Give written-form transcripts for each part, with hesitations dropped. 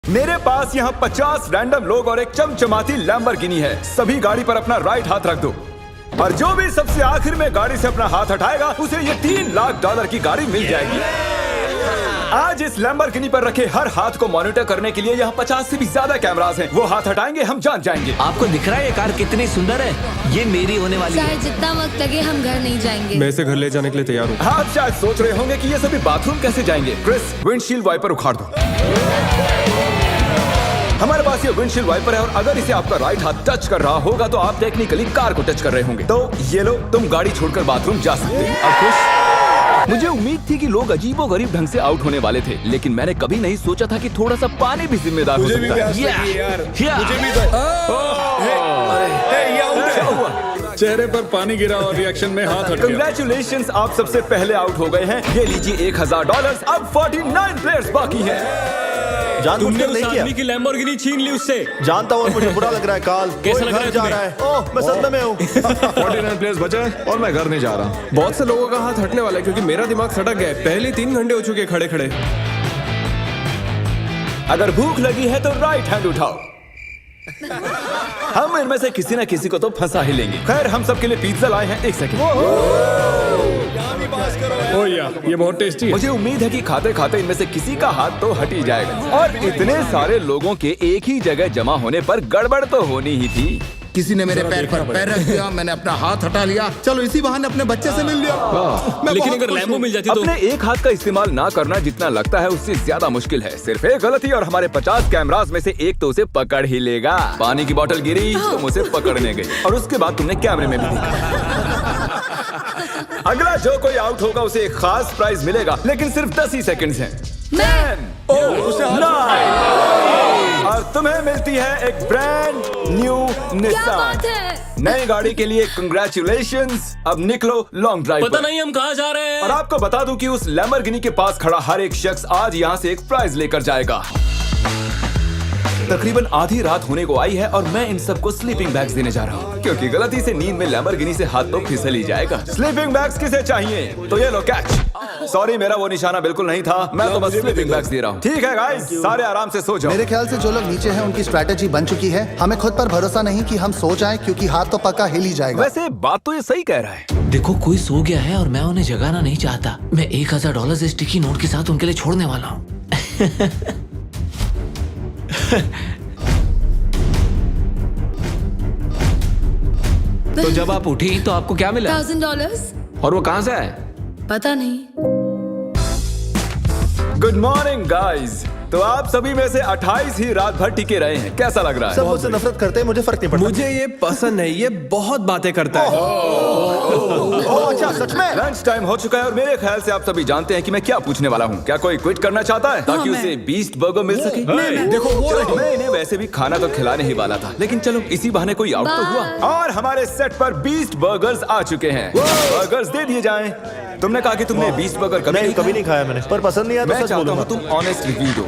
मेरे पास यहाँ 50 रैंडम लोग और एक चमचमाती लैम्बोर्गिनी है। सभी गाड़ी पर अपना राइट हाथ रख दो और जो भी सबसे आखिर में गाड़ी से अपना हाथ हटाएगा उसे ये $3 लाख की गाड़ी मिल जाएगी। आज इस लैम्बोर्गिनी पर रखे हर हाथ को मॉनिटर करने के लिए यहाँ 50 से भी ज्यादा कैमरास हैं। वो हाथ हटाएंगे हम जान जाएंगे। आपको दिख रहा है ये कार कितनी सुंदर है? ये मेरी होने वाली है। चाहे जितना वक्त लगे हम घर नहीं जाएंगे। मैं इसे घर ले जाने के लिए तैयार हूँ। आप शायद सोच रहे होंगे कि ये सभी बाथरूम कैसे जाएंगे। क्रिस, विंडशील्ड वाइपर उखाड़ दो। हमारे पास ये विंडशील्ड वाइपर है और अगर इसे आपका राइट हाथ टच कर रहा होगा तो आप टेक्निकली कार को टच कर रहे होंगे। तो ये लो, तुम गाड़ी छोड़कर बाथरूम जा सकते हैं। अब खुश? मुझे उम्मीद थी कि लोग अजीबोगरीब ढंग से आउट होने वाले थे, लेकिन मैंने कभी नहीं सोचा था कि थोड़ा सा पानी भी जिम्मेदार हो सकता है। चेहरे पर पानी गिरा और रिएक्शन में हाथ हट गया। कंग्रेचुलेशंस, आप सबसे पहले आउट हो गए हैं। ये लीजिए $1000। अब 49 प्लेयर्स बाकी हैं। तुमने उस आदमी की लैम्बोर्गिनी छीन ली उससे। जानता हूँ, मुझे बुरा लग रहा है। काल कैसा लग रहा है जा रहा है। ओह, मैं सदमे में हूँ। 49 प्लेयर्स बचे हैं और मैं घर नहीं जा रहा। बहुत से लोगों का हाथ हटने वाला है क्योंकि मेरा दिमाग सटक गया है। पहले 3 घंटे हो चुके खड़े खड़े। अगर भूख लगी है तो राइट हैंड उठाओ। हम इनमें से किसी न किसी को तो फंसा ही लेंगे। खैर, हम सबके लिए पिज्जा लाए हैं। 1 सेकंड। ओह यार, ये बहुत टेस्टी है। मुझे उम्मीद है कि खाते खाते इनमें से किसी का हाथ तो हट ही जाएगा। और इतने सारे लोगों के एक ही जगह जमा होने पर गड़बड़ तो होनी ही थी। किसी ने मेरे पैर पर पैर रख दिया, मैंने अपना हाथ हटा लिया। चलो इसी बहाने अपने बच्चे से मिल लिया। लेकिन अगर लैम्बो मिल जाती तो अपने एक हाथ का इस्तेमाल ना करना जितना लगता है उससे ज्यादा मुश्किल है। सिर्फ एक गलती और हमारे 50 कैमरास में से एक तो उसे पकड़ ही लेगा। पानी की बोतल गिरी, तुम उसे पकड़ने गई और उसके बाद तुमने कैमरे में भी देखा। अगला जो कोई आउट होगा उसे एक खास प्राइज मिलेगा, लेकिन सिर्फ 10 ही सेकंड्स हैं। 10, 9 और तुम्हें मिलती है एक ब्रांड न्यू निसान। नई गाड़ी के लिए कंग्रेचुलेशंस। अब निकलो लॉन्ग ड्राइव पता पर। नहीं हम कहाँ जा रहे हैं। और आपको बता दूं कि उस लैम्बोर्गिनी के पास खड़ा हर एक शख्स आज यहाँ से एक प्राइज लेकर जाएगा। तकरीबन आधी रात होने को आई है और मैं इन सबको स्लीपिंग बैग्स देने जा रहा हूँ, क्योंकि गलती से नींद में लैम्बोर्गिनी से हाथ तो फिसल ही जाएगा। स्लीपिंग बैग्स किसे चाहिए? तो ये लो कैच। सॉरी, मेरा वो निशाना बिल्कुल नहीं था। मैं तो बस स्लीपिंग बैग्स दे रहा हूँ। ठीक है गाइस, सारे आराम से सो जाओ। मेरे ख्याल से जो लोग नीचे हैं उनकी स्ट्रैटेजी बन चुकी है। हमें खुद पर भरोसा नहीं कि हम सो जाएं, क्योंकि हाथ तो पक्का हिल ही जाएगा। वैसे बात तो ये सही कह रहा है। देखो, कोई सो गया है और मैं उन्हें जगाना नहीं चाहता। मैं $1000 स्टिकी नोट के साथ उनके लिए छोड़ने वाला हूँ। तो जब आप उठी तो आपको क्या मिला? $1000। और वो कहाँ से आए? पता नहीं। Good morning guys. तो आप सभी में से 28 ही रात भर टिके रहे हैं। कैसा लग रहा है? सब मुझसे नफरत करते हैं, मुझे फर्क नहीं पड़ता। मुझे ये पसंद है। ये बहुत बातें करता है। ओह, अच्छा, सच में? लंच टाइम हो चुका है और मेरे ख्याल से आप सभी जानते हैं कि मैं क्या पूछने वाला हूँ। क्या कोई क्विट करना चाहता है ताकि उसे बीस्ट बर्गर मिल सके? देखो वो रही। मैं इन्हें वैसे भी खाना तो खिलाने ही वाला था, लेकिन चलो इसी बहाने कोई आउट तो हुआ। और हमारे सेट पर बीस्ट बर्गर्स आ चुके हैं। बर्गर्स दे दिए जाएं। तुमने कहा कि तुमने बीस्ट बर्गर कभी नहीं खाया मैंने, पर पसंद नहीं आया तो मैं सच चाहता बोलूंगा। हूँ तुम ऑनेस्ट रिव्यू दो।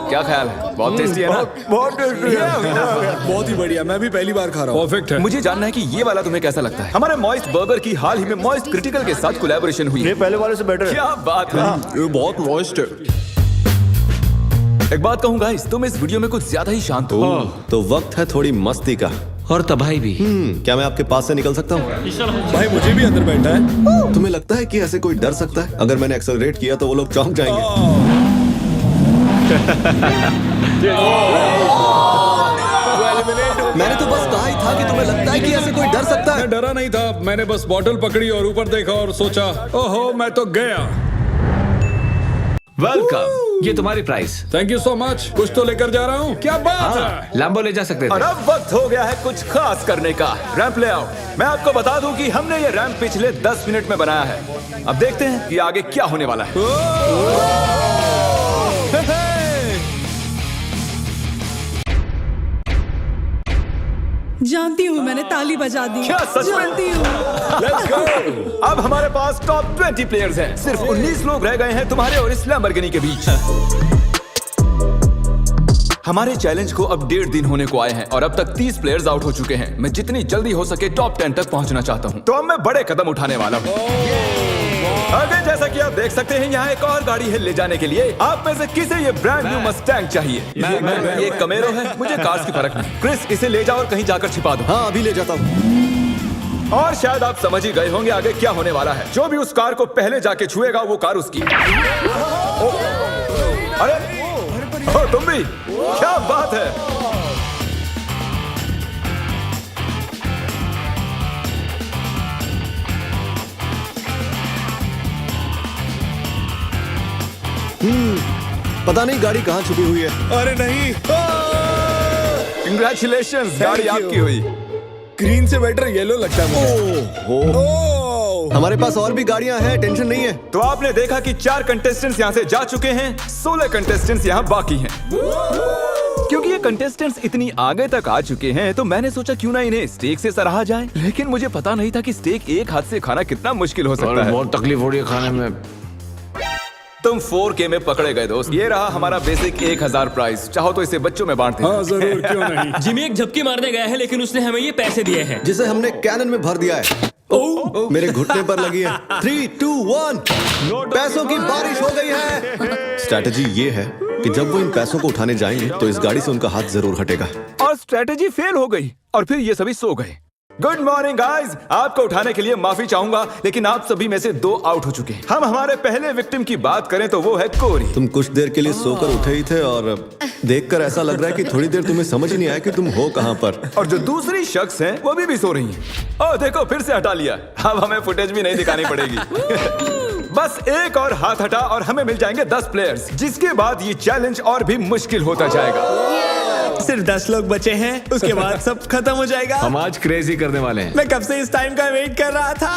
क्या ख्याल है? बहुत टेस्टी है ना? बहुत टेस्टी है। बहुत ही बढ़िया, मैं भी पहली बार खा रहा हूँ। परफेक्ट है। मुझे जानना है कि ये वाला तुम्हें कैसा लगता है। हमारे मॉइस्ट बर्गर की हाल ही में मॉइस्ट क्रिटिकल के साथ कोलैबोरेशन हुई ये है। पहले वाले से बेटर है। क्या बात है। ये बहुत मॉइस्ट है। एक बात कहूँ गाइस, तुम इस वीडियो में कुछ ज्यादा ही शांत हो। तो वक्त है थोड़ी मस्ती का। और तबाही भी। क्या मैं आपके पास से निकल सकता हूँ? भाई मुझे भी अंदर बैठा है। तुम्हें लगता है कि ऐसे कोई डर सकता है? अगर मैंने एक्सेलरेट किया तो वो लोग चौंक जाएंगे। मैंने तो बस कहा ही था कि तुम्हें लगता है कि ऐसे कोई डर सकता है। मैं डरा नहीं था। मैंने बस बॉटल पकड़ी और ऊपर देखा और सोचा, ओहो मैं तो गया। वेलकम, ये तुम्हारी price. Thank you so much. कुछ तो लेकर जा रहा हूँ। क्या बात है? लैम्बो ले जा सकते और थे। अब वक्त हो गया है कुछ खास करने का। रैंप ले आओ। मैं आपको बता दूं कि हमने ये रैंप पिछले 10 मिनट में बनाया है। अब देखते हैं कि आगे क्या होने वाला है। जानती हूँ, मैंने ताली बजा दी। क्या सच में? जानती हूँ। Let's go! अब हमारे पास टॉप 20 प्लेयर्स हैं। सिर्फ 19 लोग रह गए हैं तुम्हारे और इस लैम्बोर्गिनी के बीच। हमारे चैलेंज को अब 1.5 दिन होने को आए हैं और अब तक 30 प्लेयर्स आउट हो चुके हैं। मैं जितनी जल्दी हो सके टॉप 10 तक पहुंचना चाहता हूं। तो अब मैं बड़े कदम उठाने वाला हूं। आगे जैसा कि आप देख सकते हैं यहाँ एक और गाड़ी है ले जाने के लिए। आप में से किसे ये ब्रांड न्यू मस्टैंग चाहिए? ये कमेरो है, मुझे कार्स की फर्क नहीं। क्रिस, इसे ले जाओ और कहीं जाकर छिपा दो। हाँ अभी ले जाता हूँ। और शायद आप समझ ही गए होंगे आगे क्या होने वाला है। जो भी उस कार को पहले जाके छुएगा वो कार उसकी। अरे तुम भी, क्या बात है। पता नहीं गाड़ी कहाँ छुपी हुई है। अरे नहीं, कंग्रेचुलेशंस, गाड़ी आपकी हुई। ग्रीन से बेटर येलो लगता है मुझे। हमारे पास और भी गाड़ियां हैं, टेंशन नहीं है। तो आपने देखा कि 4 कंटेस्टेंट्स यहाँ से जा चुके हैं, 16 कंटेस्टेंट्स यहाँ बाकी हैं। क्योंकि ये कंटेस्टेंट्स इतनी आगे तक आ चुके हैं तो मैंने सोचा क्यों ना इन्हें स्टेक से सराहा जाए। लेकिन मुझे पता नहीं था कि स्टेक एक हाथ से खाना कितना मुश्किल हो सकता है। बहुत तकलीफ हो रही है खाने में। तुम 4K में पकड़े गए दोस्त। ये रहा हमारा बेसिक 1000 प्राइस। चाहो तो इसे बच्चों में बांट दें। हाँ जरूर, क्यों नहीं। जिमी एक झपकी मारने गया है लेकिन उसने हमें ये पैसे दिए हैं जिसे हमने कैनन में भर दिया है। मेरे घुटने पर लगी है। 3, 2, 1 पैसों की बारिश हो गई है। स्ट्रैटेजी ये है कि जब वो इन पैसों को उठाने जाएंगे तो इस गाड़ी से उनका हाथ जरूर हटेगा। और स्ट्रेटेजी फेल हो गई और फिर ये सभी सो गए। गुड मॉर्निंग गाइस, आपको उठाने के लिए माफी चाहूंगा लेकिन आप सभी में से 2 आउट हो चुके हैं। हम हमारे पहले विक्टिम की बात करें तो वो है कोरी। तुम कुछ देर के लिए सोकर उठे ही थे और देखकर ऐसा लग रहा है कि थोड़ी देर तुम्हें समझ ही नहीं आया कि तुम हो कहां पर। और जो दूसरी शख्स हैं वो भी सो रही हैं। ओह देखो, फिर से हटा लिया। अब हमें फुटेज भी नहीं दिखानी पड़ेगी। बस एक और हाथ हटा और हमें मिल जाएंगे 10 प्लेयर्स, जिसके बाद ये चैलेंज और भी मुश्किल होता जाएगा। सिर्फ 10 लोग बचे हैं, उसके बाद सब खत्म हो जाएगा। हम आज क्रेजी करने वाले हैं। मैं कब से इस टाइम का वेट कर रहा था।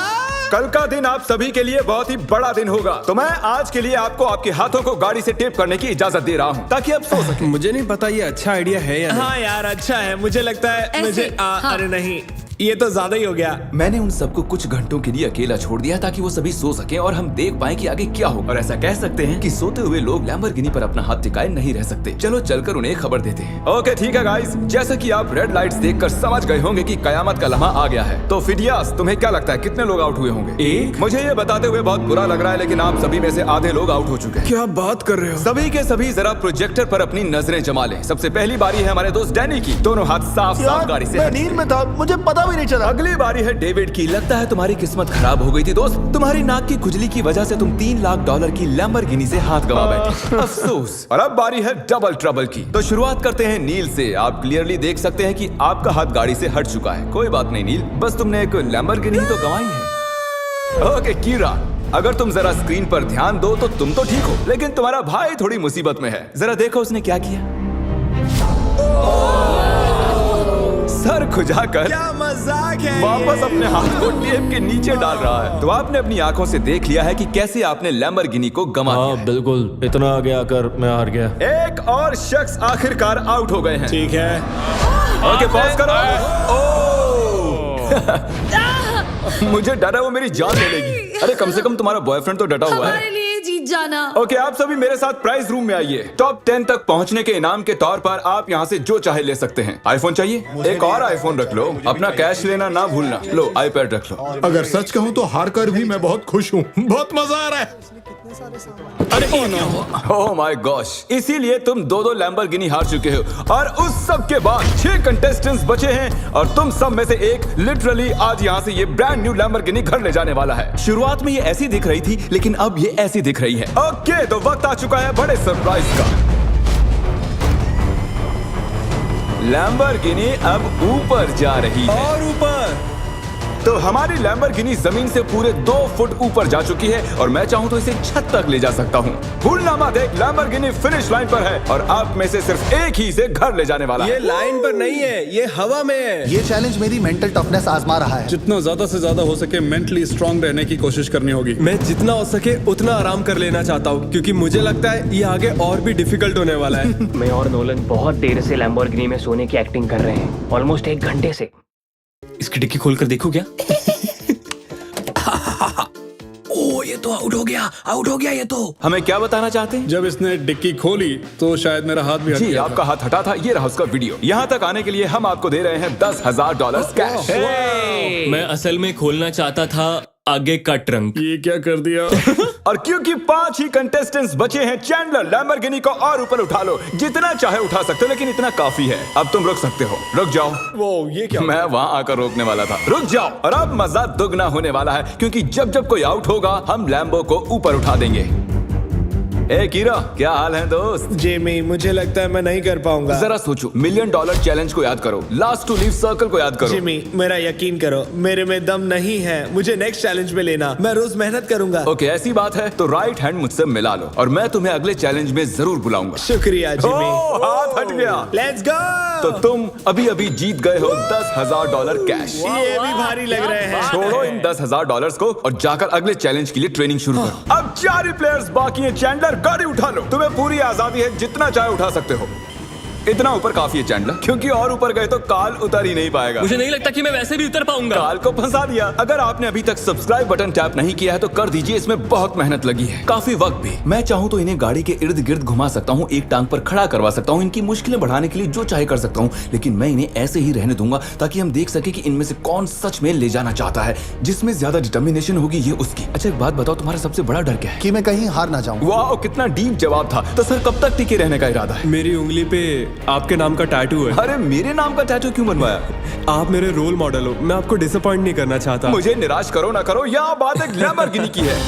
कल का दिन आप सभी के लिए बहुत ही बड़ा दिन होगा। तो मैं आज के लिए आपको आपके हाथों को गाड़ी से टेप करने की इजाजत दे रहा हूँ ताकि आप सो सकें। मुझे नहीं पता ये अच्छा आइडिया है या नहीं। हाँ यार, अच्छा है। मुझे लगता है ऐसे, मुझे हाँ। अरे नहीं, ये तो ज्यादा ही हो गया। मैंने उन सबको कुछ घंटों के लिए अकेला छोड़ दिया ताकि वो सभी सो सकें और हम देख पाएं कि आगे क्या हो। और ऐसा कह सकते हैं कि सोते हुए लोग लैम्बोर्गिनी पर अपना हाथ टिकाए नहीं रह सकते। चलो चलकर उन्हें खबर देते हैं। ओके ठीक है गाइस, जैसा कि आप रेड लाइट्स देखकर समझ गए होंगे कि कयामत का लम्हा आ गया है। तो फिडियास, तुम्हें क्या लगता है कितने लोग आउट हुए होंगे? 1। मुझे ये बताते हुए बहुत बुरा लग रहा है लेकिन आप सभी में से आधे लोग आउट हो चुके हैं। क्या बात कर रहे हो? सभी के सभी जरा प्रोजेक्टर पर अपनी नजरें जमा लें। सबसे पहली बारी है हमारे दोस्त डैनी की। दोनों हाथ साफ साफ गाड़ी से मैं हट। नींद में था, मुझे पता भी नहीं चला। अगली बारी है डेविड की। लगता है तुम्हारी किस्मत खराब हो गई थी दोस्त। तुम्हारी नाक की खुजली की वजह से तुम $3 लाख की लैम्बोर्गिनी से हाथ गंवा बैठे। अफसोस। और अब बारी है डबल ट्रबल की। तो शुरुआत करते हैं नील से। आप क्लियरली देख सकते हैं कि आपका हाथ गाड़ी से हट चुका है। कोई बात नहीं नील, बस तुमने एक लैम्बोर्गिनी तो गंवाई है। ओके कीरा, अगर तुम जरा स्क्रीन पर ध्यान दो तो तुम तो ठीक हो लेकिन तुम्हारा भाई थोड़ी मुसीबत में है। जरा देखो उसने क्या किया। सर खुजाकर क्या मजाक है। वापस अपने हाथ को टेप के नीचे डाल रहा है। तो आपने अपनी आंखों से देख लिया है कि कैसे आपने लैम्बोर्गिनी को गंवा दिया है। बिल्कुल, इतना आगे आकर मैं हार गया। एक और शख्स आखिरकार आउट हो गए हैं। ठीक है। ओके पॉज करो। मुझे डर है वो मेरी जान ले लेगी। अरे कम से कम तुम्हारा बॉयफ्रेंड तो डटा हुआ हमारे है। लिए जीत जाना। ओके आप सभी मेरे साथ प्राइज रूम में आइए। टॉप 10 तक पहुंचने के इनाम के तौर पर आप यहाँ से जो चाहे ले सकते हैं। आईफोन चाहिए? एक और आईफोन रख लो। अपना कैश लेना ना भूलना। लो आईपैड रख लो। अगर सच कहूँ तो हार कर भी मैं बहुत खुश हूँ। बहुत मजा आ रहा है। ओह माय गॉश, इसीलिए तुम 2-2 लैम्बोर्गिनी हार चुके हो और उस सब के बाद 6 कंटेस्टेंट्स बचे हैं और तुम सब में से एक लिटरली आज यहाँ से ये ब्रांड न्यू लैम्बोर्गिनी घर ले जाने वाला है। शुरुआत में ये ऐसी दिख रही थी लेकिन अब ये ऐसी दिख रही है। ओके तो वक्त आ चुका है बड़े सरप्राइज का। लैम्बोर्गिनी अब ऊपर जा रही है। और ऊपर। तो हमारी लैम्बोर्गिनी जमीन से पूरे 2 फुट ऊपर जा चुकी है और मैं चाहूँ तो इसे छत तक ले जा सकता हूँ। भूलना मत, एक लैम्बोर्गिनी फिनिश लाइन पर है और आप में से सिर्फ एक ही इसे घर ले जाने वाला है। ये लाइन पर नहीं है, ये हवा में है। ये चैलेंज मेरी मेंटल टफनेस आजमा रहा है। जितना ज्यादा से ज्यादा हो सके मेंटली स्ट्रांग रहने की कोशिश करनी होगी। मैं जितना हो सके उतना आराम कर लेना चाहता हूँ क्योंकि मुझे लगता है ये आगे और भी डिफिकल्ट होने वाला है। मैं और नोलन बहुत देर से लैम्बोर्गिनी में सोने की एक्टिंग कर रहे हैं, ऑलमोस्ट 1 घंटे से। इसकी डिक्की खोलकर देखो क्या। ओ ये तो आउट हो गया ये तो। हमें क्या बताना चाहते हैं? जब इसने डिक्की खोली तो शायद मेरा हाथ भी हट जी गया आपका हाथ हटा था। ये रहा उसका वीडियो। यहाँ तक आने के लिए हम आपको दे रहे हैं $10,000 कैश। मैं असल में खोलना चाहता था आगे का ट्रंक। ये क्या कर दिया? और क्योंकि 5 ही कंटेस्टेंट्स बचे हैं, चैंडलर लैम्बोर्गिनी को और ऊपर उठा लो। जितना चाहे उठा सकते हो, लेकिन इतना काफी है। अब तुम रुक सकते हो। रुक जाओ। वो ये क्या? मैं वहाँ आकर रोकने वाला था। रुक जाओ। और अब मजा दुगना होने वाला है, क्योंकि जब जब कोई आउट होगा हम लैम्बो को ऊपर उठा देंगे। ए कीरा, क्या हाल है दोस्त? जेमी, मुझे लगता है मैं नहीं कर पाऊंगा। जरा सोचो, $1 मिलियन चैलेंज को याद करो, लास्ट टू लीव सर्कल को याद करो। जिमी, मेरा यकीन करो, मेरे में दम नहीं है। मुझे नेक्स्ट चैलेंज में लेना, मैं रोज मेहनत करूंगा। ओके, ऐसी बात है तो राइट हैंड मुझसे मिला लो और मैं तुम्हें अगले चैलेंज में जरूर बुलाऊंगा। शुक्रिया जिमी। हाथ हट गया। Let's go. तो तुम अभी अभी जीत गए हो $10,000 कैश। ये भी भारी लग रहे हैं। छोड़ो इन $10,000 को और जाकर अगले चैलेंज के लिए ट्रेनिंग शुरू करो। अब 4 ही प्लेयर्स बाकी हैं। चैंडलर, गाड़ी उठा लो। तुम्हें पूरी आजादी है, जितना चाहे उठा सकते हो। इतना ऊपर काफी है चैंडलर, क्योंकि और ऊपर गए तो काल उतर ही नहीं पाएगा। मुझे नहीं लगता कि मैं वैसे भी उतर पाऊंगा। काल को फंसा दिया। अगर आपने अभी तक सब्सक्राइब बटन टैप नहीं किया है तो कर दीजिए, इसमें बहुत मेहनत लगी है, काफी वक्त भी। मैं चाहूँ तो इन्हें गाड़ी के इर्द गिर्द घुमा सकता हूँ, एक टांग पर खड़ा करवा सकता हूँ, इनकी मुश्किलें बढ़ाने के लिए जो चाहे कर सकता हूँ, लेकिन मैं इन्हें ऐसे ही रहने दूंगा ताकि हम देख सके कि इनमें से कौन सच में ले जाना चाहता है। जिसमें ज्यादा डिटर्मिनेशन होगी ये उसकी। अच्छा एक बात बताओ, तुम्हारा सबसे बड़ा डर क्या है? कि मैं कहीं हार ना जाऊं। वाह, कितना डीप जवाब था। तो सर कब तक टिके रहने का इरादा है? मेरी उंगली पे आपके नाम का टैटू है। अरे मेरे नाम का टैटू क्यों बनवाया? आप मेरे रोल मॉडल हो, मैं आपको डिसअपॉइंट नहीं करना चाहता। मुझे निराश करो ना करो, यह बात एक लैम्बोर्गिनी की है।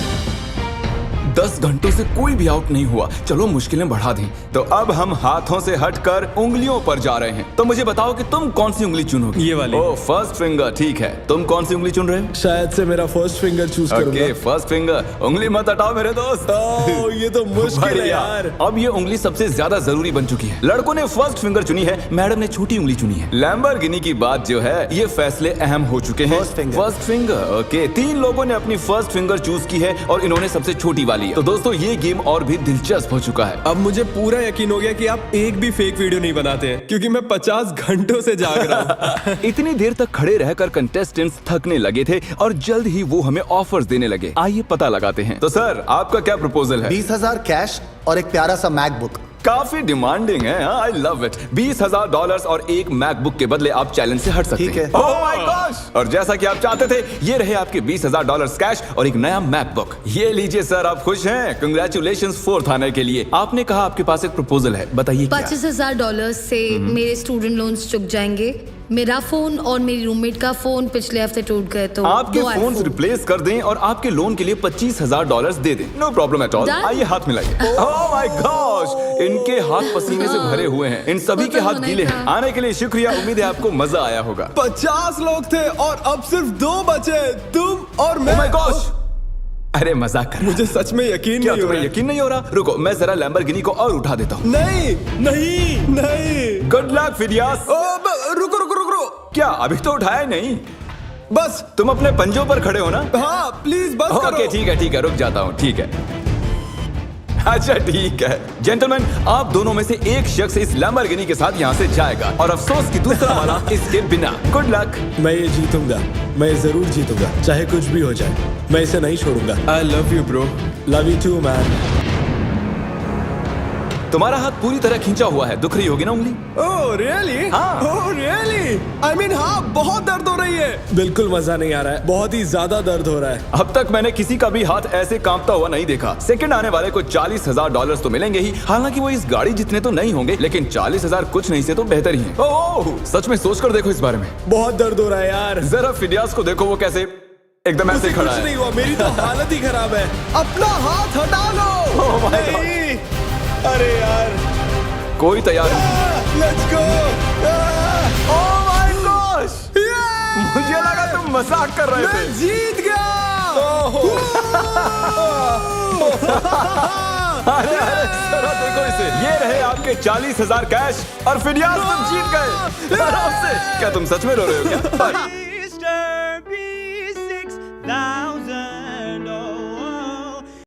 10 घंटों से कोई भी आउट नहीं हुआ। चलो मुश्किलें बढ़ा दें। तो अब हम हाथों से हटकर उंगलियों पर जा रहे हैं। तो मुझे बताओ कि तुम कौन सी उंगली चुनोगे? ये वाली। ओ, फर्स्ट फिंगर, ठीक है। तुम कौन सी उंगली चुन रहे हो? शायद से मेरा फर्स्ट फिंगर चूज ओके, करूंगा। First finger. उंगली मत हटाओ मेरे दोस्त। ओह, ये तो मुश्किल है बढ़िया। यार। अब ये उंगली सबसे ज्यादा जरूरी बन चुकी है। लड़कों ने फर्स्ट फिंगर चुनी है, मैडम ने छोटी उंगली चुनी है। लैम्बोर्गिनी की बात जो है, ये फैसले अहम हो चुके हैं। First finger, okay. 3 लोगों ने अपनी फर्स्ट फिंगर चूज की है और इन्होंने सबसे छोटी वाली है। तो दोस्तों ये गेम और भी दिलचस्प हो चुका है। अब मुझे पूरा यकीन हो गया कि आप एक भी फेक वीडियो नहीं बनाते हैं, क्योंकि मैं 50 घंटों से जाग रहा हूँ। इतनी देर तक खड़े रहकर कंटेस्टेंट्स थकने लगे थे और जल्द ही वो हमें ऑफर्स देने लगे। आइए पता लगाते हैं। तो सर आपका क्या प्रपोजल है? 20,000 कैश और एक प्यारा सा मैकबुक। काफी डिमांडिंग है। I love it. $20,000 और एक मैकबुक के बदले आप चैलेंज से हट सकते ठीक हैं। है। Oh my gosh! और जैसा कि आप चाहते थे, ये रहे आपके $20,000 कैश और एक नया मैकबुक। ये लीजिए सर, आप खुश हैं? कंग्रेचुलेशंस 4th आने के लिए। आपने कहा आपके पास एक प्रपोजल है, बताइए क्या? $25,000 से मेरे स्टूडेंट लोन्स चुक जाएंगे। मेरा फोन और मेरी रूममेट का फोन पिछले हफ्ते टूट गए, तो आपके 2 फोन्स iPhone। रिप्लेस कर दें और आपके लोन के लिए $25,000 दे दें। No problem at all. Done? आइए हाथ मिलाइए। Oh my gosh! इनके हाथ पसीने से भरे हुए हैं। इन सभी वो के तो हाथ होना गीले ही हैं। था। आने के लिए शुक्रिया। उम्मीद है आपको मजा आया होगा। 50 लोग थे और अब सिर्फ 2 बचे, तुम और मैं। Oh my gosh! अरे मजाक कर रहा। मुझे सच में यकीन क्या नहीं हो तुम्हें रहा। यकीन नहीं हो रहा? रुको, मैं जरा लैम्बोर्गिनी को और उठा देता हूँ। नहीं नहीं नहीं। Good luck Phidias. रुको रुको रुको। क्या अभी तो उठाया ही नहीं? बस। तुम अपने पंजों पर खड़े हो ना? हाँ प्लीज बस करो। ओके ठीक है, रुक जाता हूँ। ठीक है, अच्छा ठीक है। जेंटलमैन, आप दोनों में से एक शख्स इस लैम्बोर्गिनी के साथ यहाँ से जाएगा और अफसोस कि दूसरा वाला इसके बिना। Good luck. मैं ये जीतूंगा, मैं जरूर जीतूंगा, चाहे कुछ भी हो जाए। मैं इसे नहीं छोड़ूंगा। I love you bro. Love you too man. तुम्हारा हाथ पूरी तरह खींचा हुआ है, दुख रही होगी ना उंगली? Oh really? हाँ। Oh really? आई मीन हाँ, बहुत दर्द हो रही है। बिल्कुल मजा नहीं आ रहा है, बहुत ही ज्यादा दर्द हो रहा है। अब तक मैंने किसी का भी हाथ ऐसे कांपता हुआ नहीं देखा। सेकंड आने वाले को $40,000 तो मिलेंगे ही। हालांकि वो इस गाड़ी जितने तो नहीं होंगे, लेकिन 40,000 कुछ नहीं से तो बेहतर ही है। ओह, सच में सोचकर देखो इस बारे में। बहुत दर्द हो रहा है यार। जरा फिडियास को देखो, वो कैसे एकदम ऐसे खड़ा कुछ है। नहीं हुआ, मेरी तो हालत ही खराब है। अपना हाथ हटा लो। Oh my God! नहीं, अरे यार। कोई तैयार नहीं। Let's go. Oh my gosh! मुझे लगा तुम मजाक कर रहे थे। जीत गया। अरे जरा देखो इसे। ये रहे आपके 40,000 कैश और फिडियास तुम जीत गए आराम से। क्या तुम सच में रो रहे हो क्या?